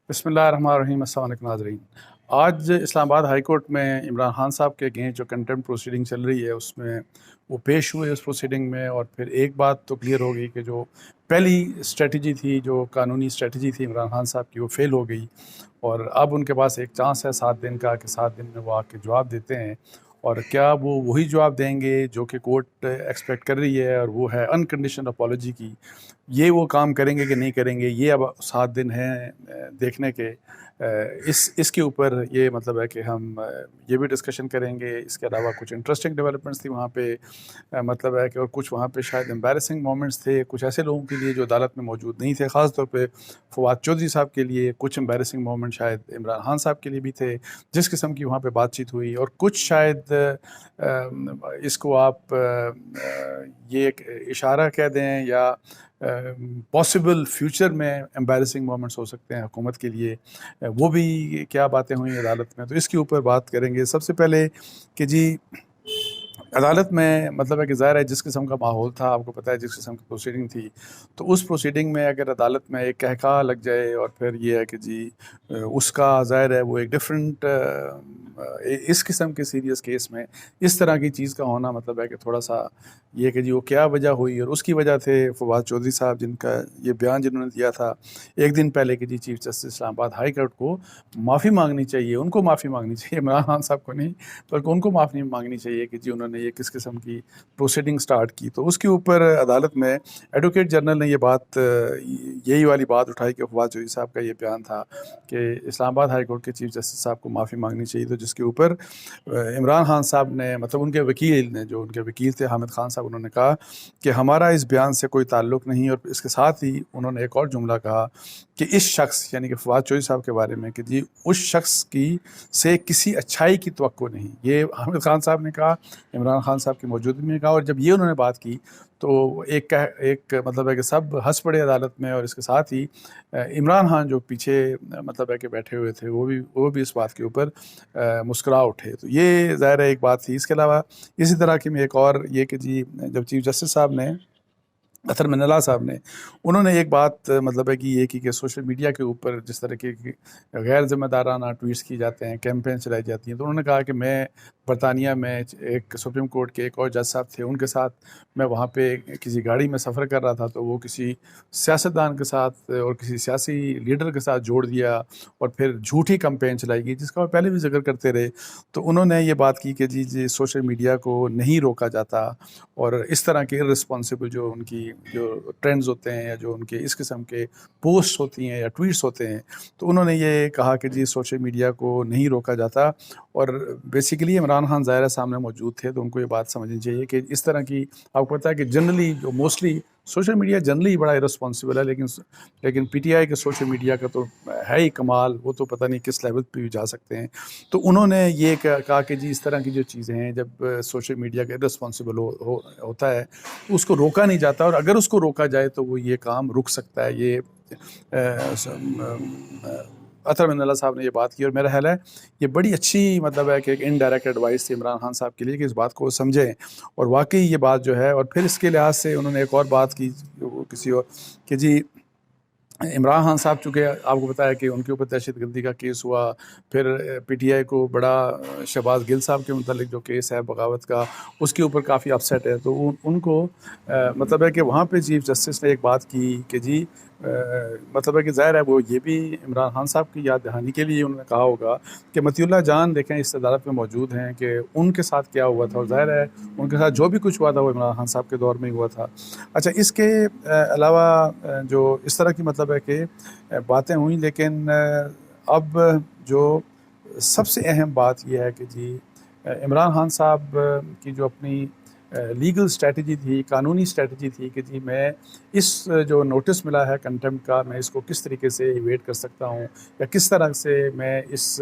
بسم اللہ الرحمن الرحیم۔ السلام علیکم ناظرین۔ آج اسلام آباد ہائی کورٹ میں عمران خان صاحب کے اگینسٹ جو کنٹمپٹ پروسیڈنگ چل رہی ہے اس میں وہ پیش ہوئے اس پروسیڈنگ میں، اور پھر ایک بات تو کلیئر ہو گئی کہ جو پہلی اسٹریٹجی تھی، جو قانونی اسٹریٹجی تھی عمران خان صاحب کی، وہ فیل ہو گئی، اور اب ان کے پاس ایک چانس ہے 7 دن کا کہ 7 دن میں وہ آ کے جواب دیتے ہیں، اور کیا وہ وہی جواب دیں گے جو کہ کورٹ ایکسپیکٹ کر رہی ہے، اور وہ ہے انکنڈیشنل اپالوجی کی۔ یہ وہ کام کریں گے کہ نہیں کریں گے، یہ اب 7 دن ہیں دیکھنے کے۔ اس کے اوپر یہ مطلب ہے کہ ہم یہ بھی ڈسکشن کریں گے۔ اس کے علاوہ کچھ انٹرسٹنگ ڈیولپمنٹس تھی وہاں پہ، مطلب ہے کہ اور کچھ وہاں پہ شاید امبیرسنگ مومنٹس تھے کچھ ایسے لوگوں کے لیے جو عدالت میں موجود نہیں تھے، خاص طور پہ فواد چودھری صاحب کے لیے۔ کچھ امبیرسنگ مومنٹ شاید عمران خان صاحب کے لیے بھی تھے، جس قسم کی وہاں پہ بات چیت ہوئی، اور کچھ شاید اس کو آپ یہ ایک اشارہ کہہ دیں یا پاسبل فیوچر میں امبیرسنگ مومنٹس ہو سکتے ہیں حکومت کے لیے، وہ بھی کیا باتیں ہوئیں عدالت میں، تو اس کے اوپر بات کریں گے۔ سب سے پہلے کہ جی عدالت میں مطلب ہے کہ ظاہر ہے جس قسم کا ماحول تھا، آپ کو پتہ ہے جس قسم کی پروسیڈنگ تھی، تو اس پروسیڈنگ میں اگر عدالت میں ایک کہکا لگ جائے، اور پھر یہ ہے کہ جی اس کا ظاہر ہے وہ ایک ڈفرینٹ اس قسم کے سیریس کیس میں اس طرح کی چیز کا ہونا مطلب ہے کہ تھوڑا سا یہ کہ جی وہ کیا وجہ ہوئی، اور اس کی وجہ تھے فواد چودھری صاحب، جن کا یہ بیان جنہوں نے دیا تھا ایک دن پہلے کہ جی چیف جسٹس اسلام آباد ہائی کورٹ کو معافی مانگنی چاہیے، ان کو معافی مانگنی چاہیے، عمران خان صاحب کو نہیں، بلکہ ان کو معافی مانگنی چاہیے کہ جی انہوں نے یہ کس قسم کی پروسیڈنگ سٹارٹ کی۔ تو اس کے اوپر عدالت میں ایڈوکیٹ جنرل نے یہ بات یہی والی بات اٹھائی کہ فواد چودھری صاحب کا یہ بیان تھا کہ اسلام آباد ہائی کورٹ کے چیف جسٹس صاحب کو معافی مانگنی چاہیے، تو جس کے اوپر عمران خان صاحب نے مطلب ان کے وکیل نے، جو ان کے وکیل تھے حامد خان صاحب، انہوں نے کہا کہ ہمارا اس بیان سے کوئی تعلق نہیں، اور اس کے ساتھ ہی انہوں نے ایک اور جملہ کہا کہ اس شخص یعنی کہ فواد چودھری صاحب کے بارے میں کہ جی اس شخص کی سے کسی اچھائی کی توقع نہیں۔ یہ حامد خان صاحب نے کہا، عمران خان صاحب کی موجودگی میں کہا، اور جب یہ انہوں نے بات کی تو ایک مطلب ہے کہ سب ہنس پڑے عدالت میں، اور اس کے ساتھ ہی عمران خان جو پیچھے مطلب ہے کہ بیٹھے ہوئے تھے وہ بھی اس بات کے اوپر مسکرا اٹھے۔ تو یہ ظاہر ہے ایک بات تھی۔ اس کے علاوہ اسی طرح کی میں ایک اور یہ کہ جی جب چیف جسٹس صاحب نے اطہر من اللہ صاحب نے انہوں نے ایک بات مطلب ہے کہ یہ کہ سوشل میڈیا کے اوپر جس طرح کے غیر ذمہ دارانہ ٹویٹس کی جاتے ہیں، کیمپین چلائی جاتی ہیں، تو انہوں نے کہا کہ میں برطانیہ میں ایک سپریم کورٹ کے ایک اور جج صاحب تھے، ان کے ساتھ میں وہاں پہ کسی گاڑی میں سفر کر رہا تھا، تو وہ کسی سیاستدان کے ساتھ اور کسی سیاسی لیڈر کے ساتھ جوڑ دیا، اور پھر جھوٹی کمپین چلائی گئی جس کا وہ پہلے بھی ذکر کرتے رہے۔ تو انہوں نے یہ بات کی کہ جی سوشل میڈیا کو نہیں روکا جاتا، اور اس طرح کے رسپانسبل جو ان کی جو ٹرینڈز ہوتے ہیں یا جو ان کے اس قسم کے پوسٹ ہوتی ہیں یا ٹویٹس ہوتے ہیں، تو انہوں نے یہ کہا کہ جی سوشل میڈیا کو نہیں روکا جاتا۔ اور بیسیکلی عمران خان ظاہرہ سامنے موجود تھے، تو ان کو یہ بات سمجھنی چاہیے کہ اس طرح کی آپ کو پتہ ہے کہ جنرلی جو موسٹلی سوشل میڈیا جنرلی بڑا irresponsible ہے، لیکن پی ٹی آئی کے سوشل میڈیا کا تو ہے ہی کمال، وہ تو پتہ نہیں کس لیول پہ بھی جا سکتے ہیں۔ تو انہوں نے یہ کہا کہ جی اس طرح کی جو چیزیں ہیں جب سوشل میڈیا کا irresponsible ہوتا ہے تو اس کو روکا نہیں جاتا، اور اگر اس کو روکا جائے تو وہ یہ کام رک سکتا ہے۔ یہ اطہر من اللہ صاحب نے یہ بات کی، اور میرا خیال ہے یہ بڑی اچھی مطلب ہے کہ ایک انڈائریکٹ ایڈوائس تھی عمران خان صاحب کے لیے کہ اس بات کو سمجھیں، اور واقعی یہ بات جو ہے۔ اور پھر اس کے لحاظ سے انہوں نے ایک اور بات کی کسی اور کہ جی عمران خان صاحب چونکہ آپ کو بتایا کہ ان کے اوپر دہشت گردی کا کیس ہوا، پھر پی ٹی آئی کو بڑا شہباز گل صاحب کے متعلق جو کیس ہے بغاوت کا، اس کے اوپر کافی اپسیٹ ہے، تو ان کو مطلب ہے کہ وہاں پہ چیف جسٹس نے ایک بات کی کہ جی مطلب ہے کہ ظاہر ہے وہ یہ بھی عمران خان صاحب کی یاد دہانی کے لیے انہوں نے کہا ہوگا کہ مطیع اللہ جان دیکھیں اس عدالت میں موجود ہیں کہ ان کے ساتھ کیا ہوا تھا، اور ظاہر ہے ان کے ساتھ جو بھی کچھ ہوا تھا وہ عمران خان صاحب کے دور میں ہی ہوا تھا۔ اچھا، اس کے علاوہ جو اس طرح کی مطلب ہے کہ باتیں ہوئیں، لیکن اب جو سب سے اہم بات یہ ہے کہ جی عمران خان صاحب کی جو اپنی لیگل اسٹریٹجی تھی، قانونی اسٹریٹجی تھی کہ جی میں اس جو نوٹس ملا ہے کنٹمپٹ کا، میں اس کو کس طریقے سے ایویٹ کر سکتا ہوں، یا کس طرح سے میں اس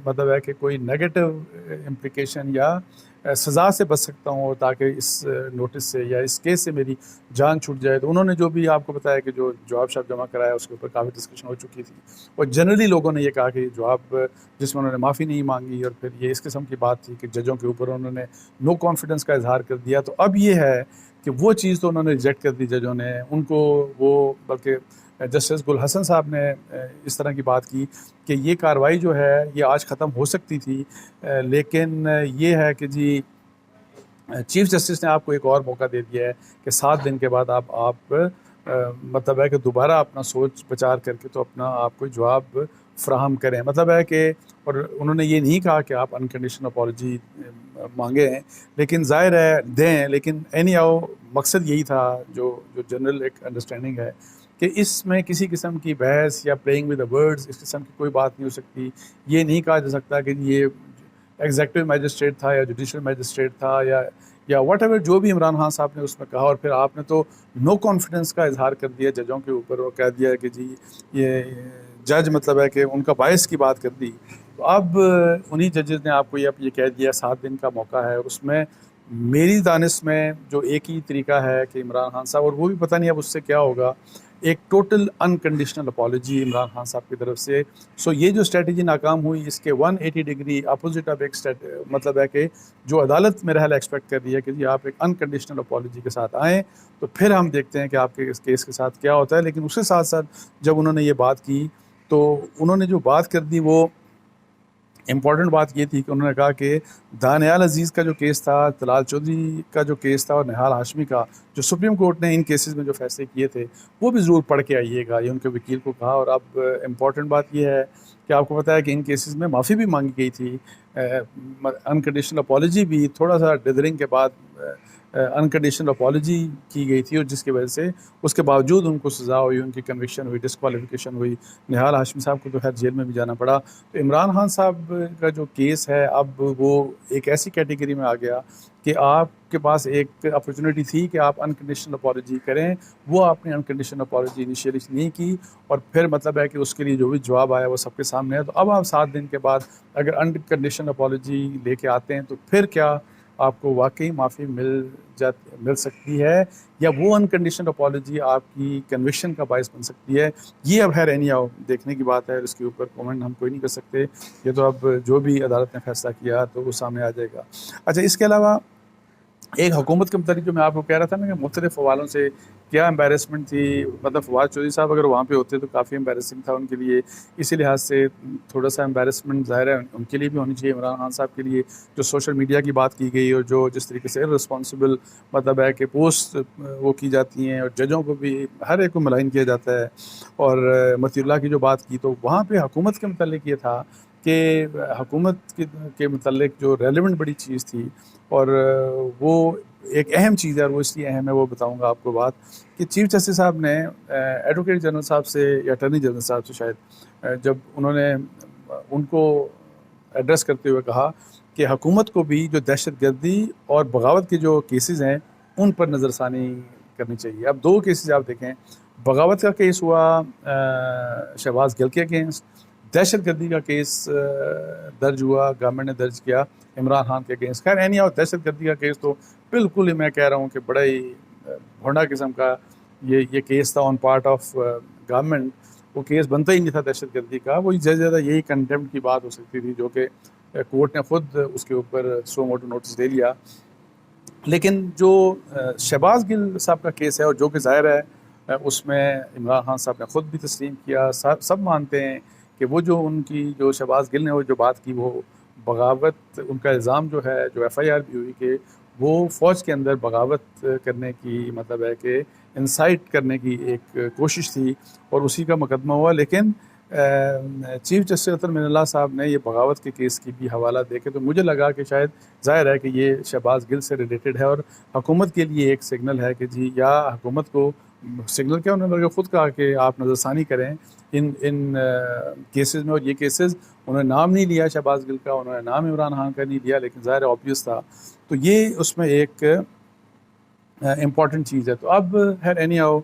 مطلب ہے کہ کوئی نیگیٹو امپلیکیشن یا سزا سے بچ سکتا ہوں تاکہ اس نوٹس سے یا اس کیس سے میری جان چھوٹ جائے. تو انہوں نے جو بھی آپ کو بتایا کہ جو جواب شاب جمع کرایا اس کے اوپر کافی ڈسکشن ہو چکی تھی, اور جنرلی لوگوں نے یہ کہا کہ جواب جس میں انہوں نے معافی نہیں مانگی اور پھر یہ اس قسم کی بات تھی کہ ججوں کے اوپر انہوں نے نو کانفیڈنس کا اظہار کر دیا. تو اب یہ ہے کہ وہ چیز تو انہوں نے ریجیکٹ کر دی ججوں نے, ان کو وہ بلکہ جسٹس گل حسن صاحب نے اس طرح کی بات کی کہ یہ کارروائی جو ہے یہ آج ختم ہو سکتی تھی, لیکن یہ ہے کہ جی چیف جسٹس نے آپ کو ایک اور موقع دے دیا ہے کہ 7 دن کے بعد آپ مطلب ہے کہ دوبارہ اپنا سوچ بچار کر کے تو اپنا آپ کو جواب فراہم کریں. مطلب ہے کہ اور انہوں نے یہ نہیں کہا کہ آپ انکنڈیشنل اپالوجی مانگیں, لیکن ظاہر ہے دیں, لیکن اینی ہاؤ مقصد یہی تھا جو جنرل ایک انڈرسٹینڈنگ ہے کہ اس میں کسی قسم کی بحث یا پلینگ ود دا ورڈز اس قسم کی کوئی بات نہیں ہو سکتی. یہ نہیں کہا جا سکتا کہ یہ ایگزیکٹو میجسٹریٹ تھا یا جوڈیشل میجسٹریٹ تھا یا واٹ ایور جو بھی عمران خان صاحب نے اس میں کہا, اور پھر آپ نے تو نو کانفیڈنس کا اظہار کر دیا ججوں کے اوپر اور کہہ دیا کہ جی یہ جج مطلب ہے کہ ان کا باعث کی بات کر دی. تو اب انہی ججز نے آپ کو یہ کہہ دیا 7 دن کا موقع ہے, اور اس میں میری دانش میں جو ایک ہی طریقہ ہے کہ عمران خان صاحب, اور وہ بھی پتہ نہیں اب اس سے کیا ہوگا, ایک total unconditional apology Imran Khan Sahib کی طرف سے. سو یہ جو اسٹریٹجی ناکام ہوئی اس کے 180 ڈگری اپوزٹ اب ایک مطلب ہے کہ جو عدالت میرا حال ایکسپیکٹ کر رہی ہے کہ جی آپ ایک انکنڈیشنل اپالوجی کے ساتھ آئیں تو پھر ہم دیکھتے ہیں کہ آپ کے اس کیس کے ساتھ کیا ہوتا ہے. لیکن اس کے ساتھ ساتھ جب انہوں نے یہ بات کی تو انہوں نے جو بات کر دی وہ امپورٹنٹ بات یہ تھی کہ انہوں نے کہا کہ دانیال عزیز کا جو کیس تھا, طلال چودھری کا جو کیس تھا, اور نہال ہاشمی کا جو سپریم کورٹ نے ان کیسز میں جو فیصلے کیے تھے وہ بھی ضرور پڑھ کے آئیے گا, یہ ان کے وکیل کو کہا. اور اب امپورٹنٹ بات یہ ہے کہ آپ کو پتہ ہے کہ ان کیسز میں معافی بھی مانگی گئی تھی, انکنڈیشنل اپالوجی بھی تھوڑا سا ڈدرنگ کے بعد انکنڈیشنل اپالوجی کی گئی تھی, اور جس کی وجہ سے اس کے باوجود ان کو سزا ہوئی, ان کی کنوکشن ہوئی, ڈسکوالیفیکیشن ہوئی. نہال ہاشمی صاحب کو تو خیر جیل میں بھی جانا پڑا. تو عمران خان صاحب کا جو کیس ہے اب وہ ایک ایسی کیٹیگری میں آ گیا کہ آپ کے پاس ایک اپرچونیٹی تھی کہ آپ انکنڈیشنل اپالوجی کریں, وہ آپ نے انکنڈیشنل اپالوجی انیشیلی نہیں کی, اور پھر مطلب ہے کہ اس کے لیے جو بھی جواب آیا وہ سب کے سامنے ہے. تو اب آپ 7 دن کے بعد اگر انکنڈیشنل اپالوجی لے کے آتے ہیں تو پھر کیا آپ کو واقعی معافی مل سکتی ہے, یا وہ انکنڈیشنل اپالوجی آپ کی کنوکشن کا باعث بن سکتی ہے. یہ اب ہے رہنی آؤ دیکھنے کی بات ہے, اس کے اوپر کومنٹ ہم کوئی نہیں کر سکتے. یہ تو اب جو بھی عدالت نے فیصلہ کیا تو وہ سامنے آ جائے گا. اچھا, اس کے علاوہ ایک حکومت کے متعلق جو میں آپ کو کہہ رہا تھا نا کہ مختلف حوالوں سے کیا امبیرسمنٹ تھی, مطلب فواد چودھری صاحب اگر وہاں پہ ہوتے تو کافی امبیرسنگ تھا ان کے لیے, اسی لحاظ سے تھوڑا سا امبیرسمنٹ ظاہر ہے ان کے لیے بھی ہونی چاہیے. عمران خان صاحب کے لیے جو سوشل میڈیا کی بات کی گئی اور جو جس طریقے سے ارسپانسبل مطلب ہے کہ پوسٹ وہ کی جاتی ہیں, اور ججوں کو بھی ہر ایک کو ملائن کیا جاتا ہے, اور متی اللہ کی جو بات کی تو وہاں پہ حکومت کے متعلق یہ تھا کہ حکومت کے متعلق جو ریلیونٹ بڑی چیز تھی, اور وہ ایک اہم چیز ہے, اور وہ اس لیے اہم ہے وہ بتاؤں گا آپ کو بات, کہ چیف جسٹس صاحب نے ایڈوکیٹ جنرل صاحب سے یا اٹارنی جنرل صاحب سے شاید جب انہوں نے ان کو ایڈریس کرتے ہوئے کہا کہ حکومت کو بھی جو دہشت گردی اور بغاوت کے جو کیسز ہیں ان پر نظر ثانی کرنی چاہیے. اب 2 کیسز آپ دیکھیں, بغاوت کا کیس ہوا شہباز گل کے اگینسٹ, دہشت گردی کا کیس درج ہوا, گورنمنٹ نے درج کیا عمران خان کے اگینسٹ. خیر اینی آؤ دہشت گردی کا کیس تو بالکل ہی میں کہہ رہا ہوں کہ بڑا ہی بھونڈا قسم کا یہ کیس تھا آن پارٹ آف گورنمنٹ. وہ کیس بنتا ہی نہیں تھا دہشت گردی کا, وہ زیادہ یہی کنٹمپٹ کی بات ہو سکتی تھی جو کہ کورٹ نے خود اس کے اوپر سو موٹو نوٹس دے لیا. لیکن جو شہباز گل صاحب کا کیس ہے, اور جو کہ ظاہر ہے اس میں عمران خان صاحب نے خود بھی تسلیم کیا, سب مانتے ہیں کہ وہ جو ان کی جو شہباز گل نے وہ جو بات کی وہ بغاوت, ان کا الزام جو ہے جو ایف آئی آر بھی ہوئی کہ وہ فوج کے اندر بغاوت کرنے کی مطلب ہے کہ انسائٹ کرنے کی ایک کوشش تھی, اور اسی کا مقدمہ ہوا. لیکن چیف جسٹس عطر من اللہ صاحب نے یہ بغاوت کے کیس کی بھی حوالہ دے کے تو مجھے لگا کہ شاید ظاہر ہے کہ یہ شہباز گل سے ریلیٹڈ ہے, اور حکومت کے لیے ایک سگنل ہے کہ جی, یا حکومت کو سگنل کیا, انہوں نے خود کہا کہ آپ نظر ثانی کریں ان کیسز میں. اور یہ کیسز انہوں نے نام نہیں لیا شہباز گل کا, انہوں نے نام عمران خان کا نہیں لیا, لیکن ظاہر آبویس تھا. تو یہ اس میں ایک امپورٹنٹ چیز ہے. تو اب خیر اینی ہاؤ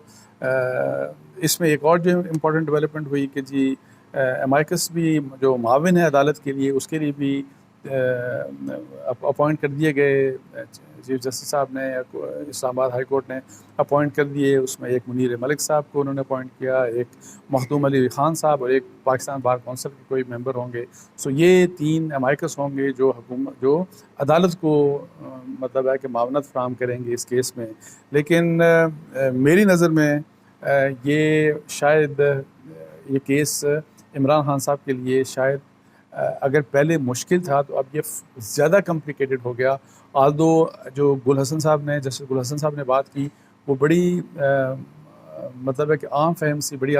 اس میں ایک اور جو امپورٹنٹ ڈیولپمنٹ ہوئی کہ جی امائکس بھی جو معاون ہے عدالت کے لیے, اس کے لیے بھی اپوائنٹ کر دیے گئے چیف جسٹس صاحب نے، اسلام آباد ہائی کورٹ نے اپوائنٹ کر دیے، اس میں ایک منیر ملک صاحب کو انہوں نے اپوائنٹ کیا، ایک مخدوم علی خان صاحب اور ایک پاکستان بار کونسل کے کوئی ممبر ہوں گے. سو یہ 3 امائکس ہوں گے جو عدالت کو مطلب ہے کہ معاونت فراہم کریں گے اس کیس میں. لیکن میری نظر میں یہ شاید یہ کیس عمران خان صاحب کے لیے شاید اگر پہلے مشکل تھا تو اب یہ زیادہ کمپلیکیٹڈ ہو گیا. آلدو جو گل حسن صاحب نے، جسٹس گل حسن صاحب نے بات کی، وہ بڑی مطلب ہے کہ عام فہم سی بڑی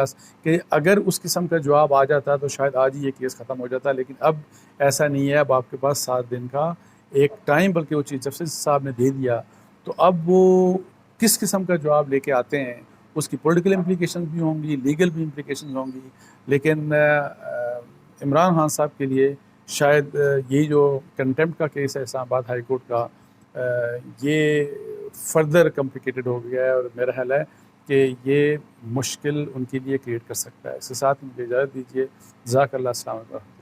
کہ اگر اس قسم کا جواب آ جاتا تو شاید آج ہی یہ کیس ختم ہو جاتا. لیکن اب ایسا نہیں ہے، اب آپ کے پاس 7 دن کا ایک ٹائم بلکہ وہ چیف جسٹس صاحب نے دے دیا. تو اب وہ کس قسم کا جواب لے کے آتے ہیں، اس کی پولیٹیکل امپلیکیشنز بھی ہوں گی، لیگل بھی امپلیکیشنز ہوں گی. لیکن عمران خان صاحب کے لیے شاید یہ جو کنٹمپٹ کا کیس ہے اسلام آباد ہائی کورٹ کا، یہ فردر کمپلیکیٹڈ ہو گیا ہے، اور میرا خیال ہے کہ یہ مشکل ان کے لیے کریٹ کر سکتا ہے. اس کے ساتھ مجھے اجازت دیجیے. جزاک اللہ. السلام علیکم.